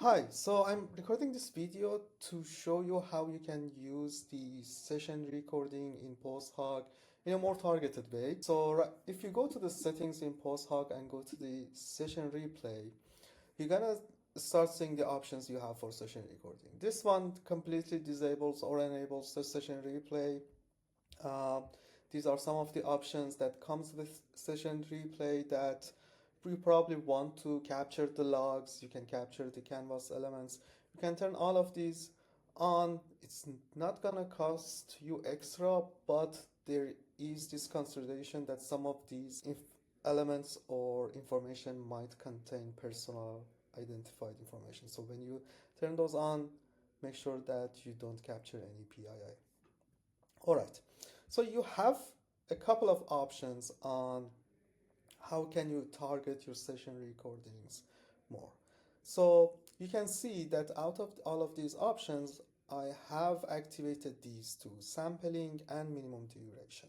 Hi, so I'm recording this video to show you how you can use the session recording in PostHog in a more targeted way. So if you go to the settings in PostHog and go to the session replay, you're gonna start seeing the options you have for session recording. This one completely disables or enables the session replay. Uh, these are some of the options that comes with session replay that you probably want to capture the logs. You can capture the canvas elements. You can turn all of these on. It's not gonna cost you extra, but there is this consideration that some of these elements or information might contain personal identified information. So when you turn those on, make sure that you don't capture any PII. All right, so you have a couple of options on how can you target your session recordings more. So you can see that out of all of these options, I have activated these two, sampling and minimum duration.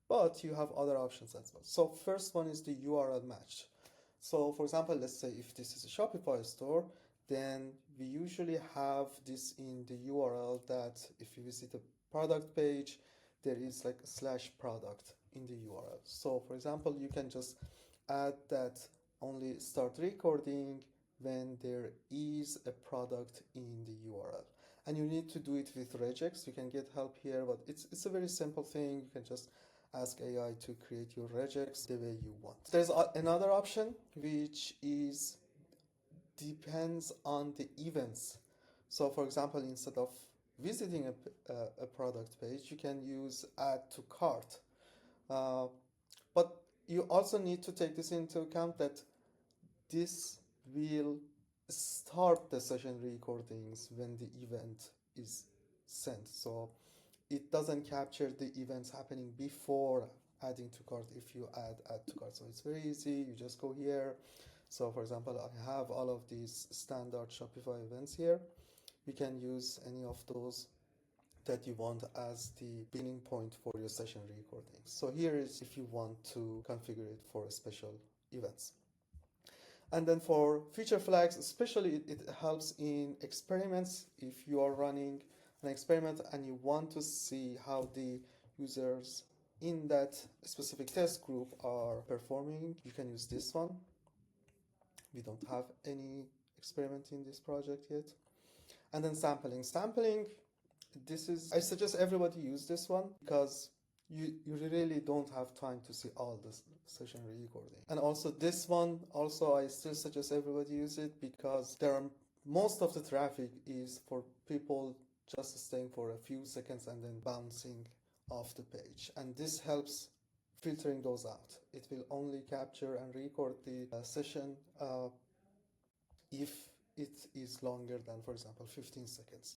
But you have other options as well. So first one is the URL match. So for example, let's say if this is a Shopify store, then we usually have this in the URL that if you visit a product page, there is like a slash product in the URL. So for example, you can just add that only start recording when there is a product in the URL. And you need to do it with regex. You can get help here, but it's a very simple thing. You can just ask AI to create your regex the way you want. There's another option which is depends on the events. So for example, instead of visiting a product page, you can use add to cart. Uh, but you also need to take this into account that this will start the session recordings when the event is sent. So it doesn't capture the events happening before adding to cart if you add to cart. So it's very easy. You just go here. So for example, I have all of these standard Shopify events here. You can use any of those that you want as the beginning point for your session recording. So here is if you want to configure it for special events. And then for feature flags, especially it helps in experiments. If you are running an experiment and you want to see how the users in that specific test group are performing, you can use this one. We don't have any experiment in this project yet. And then sampling. Sampling, I suggest everybody use this one because you really don't have time to see all this session recording. And also this one, also I still suggest everybody use it because most of the traffic is for people just staying for a few seconds and then bouncing off the page. And this helps filtering those out. It will only capture and record the session if it is longer than, for example, 15 seconds.